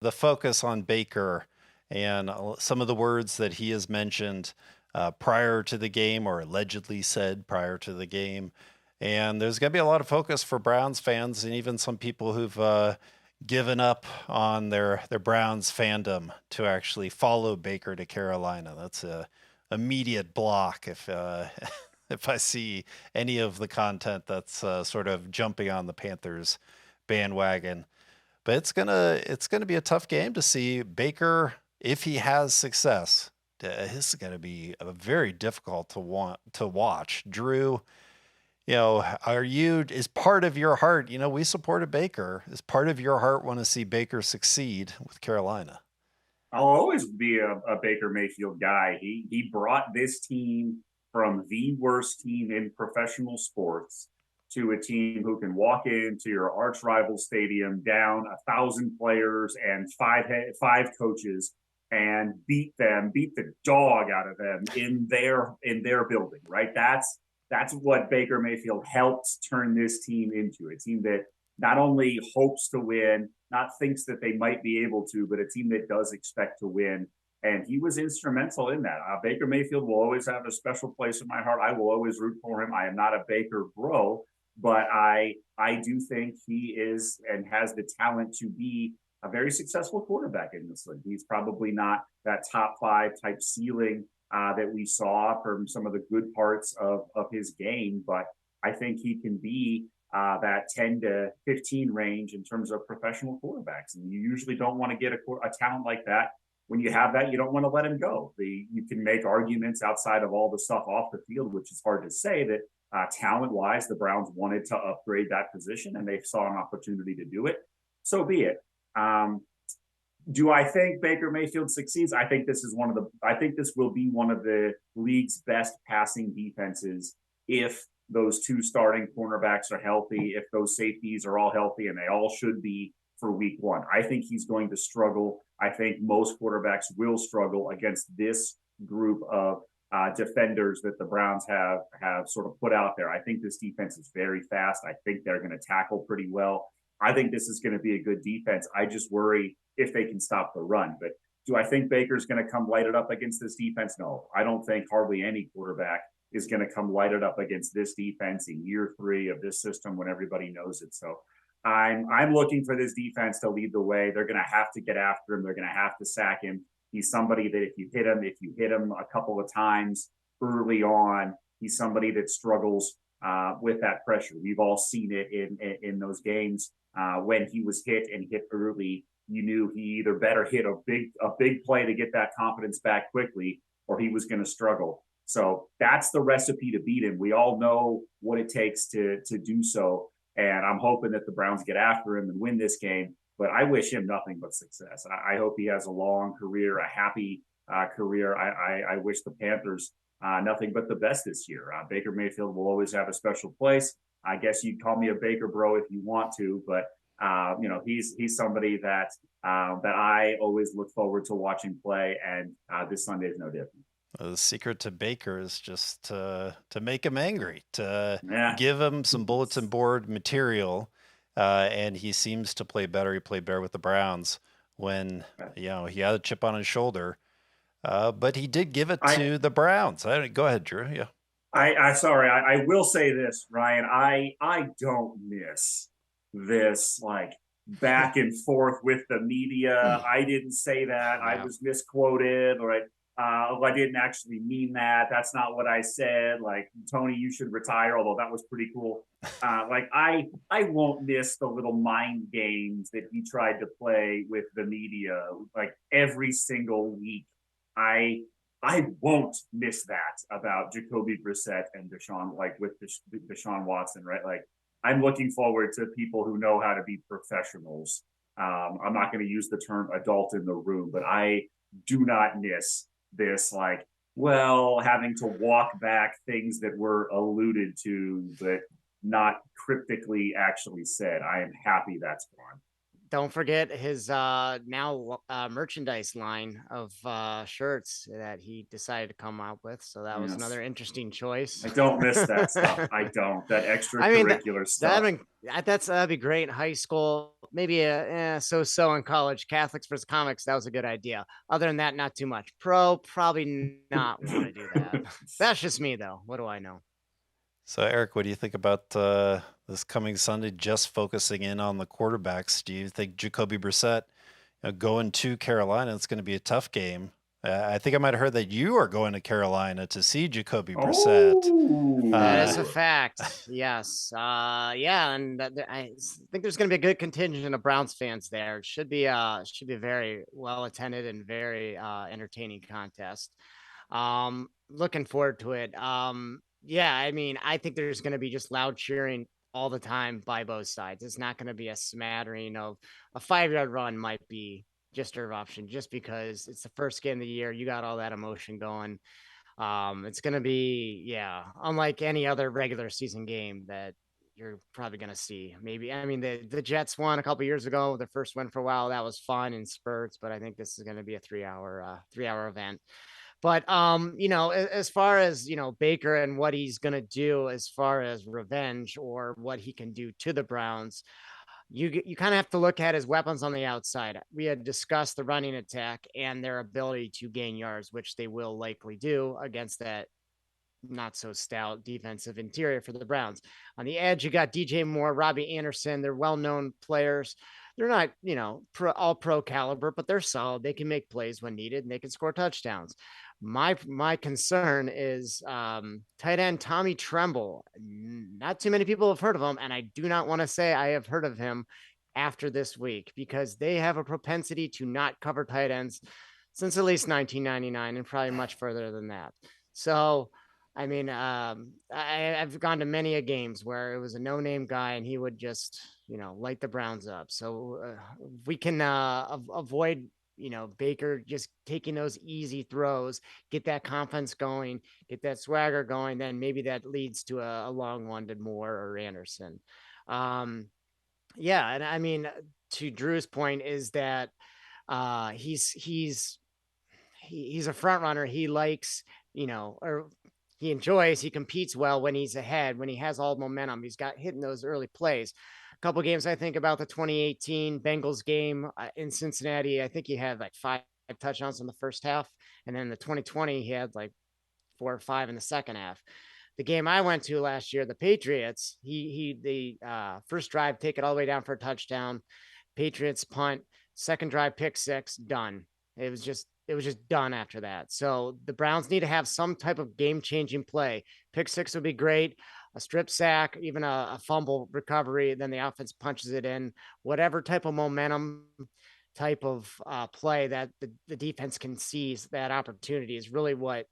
the focus on Baker and some of the words that he has mentioned prior to the game or allegedly said prior to the game. And there's going to be a lot of focus for Browns fans and even some people who've given up on their Browns fandom to actually follow Baker to Carolina. That's a immediate block if if I see any of the content that's sort of jumping on the Panthers bandwagon. But it's gonna be a tough game to see Baker if he has success. This is gonna be a very difficult to watch. Drew, are you is part of your heart? We supported Baker. Is part of your heart want to see Baker succeed with Carolina? I'll always be a Baker Mayfield guy. He brought this team from the worst team in professional sports to a team who can walk into your arch rival stadium down 1,000 players and five coaches and beat the dog out of them in their building. Right? That's what Baker Mayfield helped turn this team into, a team that not only hopes to win, not thinks that they might be able to, but a team that does expect to win. And he was instrumental in that. Baker Mayfield will always have a special place in my heart. I will always root for him. I am not a Baker bro, but I do think he is and has the talent to be a very successful quarterback in this league. He's probably not that top five type ceiling that we saw from some of the good parts of his game, but I think he can be that 10 to 15 range in terms of professional quarterbacks. And you usually don't want to get a talent like that. When you have that, you don't want to let him go. You can make arguments outside of all the stuff off the field, which is hard to say that talent-wise, the Browns wanted to upgrade that position and they saw an opportunity to do it. So be it. Do I think Baker Mayfield succeeds? I think this will be one of the league's best passing defenses if those two starting cornerbacks are healthy, if those safeties are all healthy, and they all should be for week one. I think he's going to struggle. I think most quarterbacks will struggle against this group of defenders that the Browns have sort of put out there. I think this defense is very fast. I think they're going to tackle pretty well. I think this is going to be a good defense. I just worry if they can stop the run. But do I think Baker's going to come light it up against this defense? No, I don't think hardly any quarterback is going to come light it up against this defense in year 3 of this system when everybody knows it. So I'm looking for this defense to lead the way. They're going to have to get after him. They're going to have to sack him. He's somebody that if you hit him a couple of times early on, he's somebody that struggles with that pressure. We've all seen it in those games when he was hit and hit early. You knew he either better hit a big play to get that confidence back quickly, or he was going to struggle. So that's the recipe to beat him. We all know what it takes to do so. And I'm hoping that the Browns get after him and win this game. But I wish him nothing but success. I hope he has a long career, a happy career. I wish the Panthers nothing but the best this year. Baker Mayfield will always have a special place. I guess you'd call me a Baker bro if you want to, but he's somebody that I always look forward to watching play, and this Sunday is no different. The secret to Baker is just to make him angry, to Yeah. give him some bulletin board material, and he seems to play better. He played better with the Browns when he had a chip on his shoulder, but he did give it I to the Browns. Go ahead, Drew. Yeah. I will say this, Ryan. I don't miss this like back and forth with the media. I didn't say that. I Yeah. was misquoted, or I didn't actually mean that. That's not what I said. Like, Tony, you should retire. Although that was pretty cool. I won't miss the little mind games that he tried to play with the media like every single week. I I won't miss that about Jacoby Brissett and Deshaun, like with Deshaun Watson, right? Like, I'm looking forward to people who know how to be professionals. I'm not going to use the term adult in the room, but I do not miss this, like, well, having to walk back things that were alluded to, but not cryptically actually said. I am happy that's gone. don't forget his now merchandise line of shirts that he decided to come out with. So that was Yes. another interesting choice. I don't miss that stuff. I don't. That I mean extracurricular that stuff. that'd be great in high school. Maybe so in college. Catholics versus comics. That was a good idea. Other than that, not too much. Pro probably not want to do that. That's just me though. What do I know? So, Eric, what do you think about this coming Sunday? Just focusing in on the quarterbacks. Do you think Jacoby Brissett, going to Carolina, it's going to be a tough game? I think I might have heard that you are going to Carolina to see Jacoby Brissett. That is Uh, a fact. Yes. Yeah, and think there's going to be a good contingent of Browns fans there. It should be a very well attended and very entertaining contest. Looking forward to it. Yeah, I mean, I think there's going to be just loud cheering all the time by both sides. It's not going to be a smattering of a 5 yard run might be just a option just because it's the first game of the year. You got all that emotion going. It's gonna be, yeah, unlike any other regular season game that you're probably gonna see. Maybe I mean the Jets won a couple years ago, their first win for a while. That was fun in spurts, but I think this is gonna be a 3 hour event. But as far as Baker and what he's gonna do as far as revenge or what he can do to the Browns, you kind of have to look at his weapons on the outside. We had discussed the running attack and their ability to gain yards, which they will likely do against that not so stout defensive interior for the Browns. On the edge, you got DJ Moore, Robbie Anderson. They're well-known players. They're not, all pro caliber, but they're solid. They can make plays when needed and they can score touchdowns. My concern is tight end Tommy Tremble. Not too many people have heard of him, and I do not want to say I have heard of him after this week because they have a propensity to not cover tight ends since at least 1999 and probably much further than that. So I mean, I've gone to many a games where it was a no-name guy and he would just, light the Browns up. So we can avoid, Baker just taking those easy throws, get that confidence going, get that swagger going. Then maybe that leads to a long one to Moore or Anderson. Um, yeah, and I mean, to Drew's point is that he's a front runner. He likes, or he enjoys, he competes well when he's ahead, when he has all momentum. He's got hitting those early plays. A couple games I think about the 2018 Bengals game in Cincinnati. I think he had like 5 touchdowns in the first half, and then the 2020 he had like 4 or 5 in the second half. The game I went to last year, the Patriots, the first drive take it all the way down for a touchdown. Patriots punt, second drive pick six, done. It was just done after that. So the Browns need to have some type of game-changing play. Pick six would be great. A strip sack, even a fumble recovery, then the offense punches it in. Whatever type of momentum, type of play that the defense can seize that opportunity is really what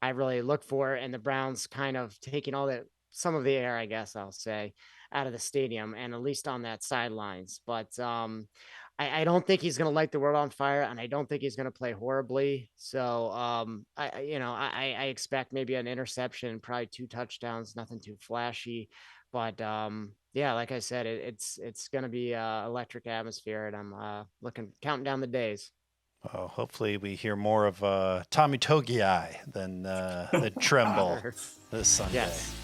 I really look for. And the Browns kind of taking some of the air, I guess I'll say, out of the stadium and at least on that sidelines. But I don't think he's going to light the world on fire, and I don't think he's going to play horribly. So I expect maybe an interception, probably 2 touchdowns, nothing too flashy. But yeah, like I said, it's going to be electric atmosphere, and I'm counting down the days. well, hopefully, we hear more of Tommy Togiai than Tremble this Sunday. Yes.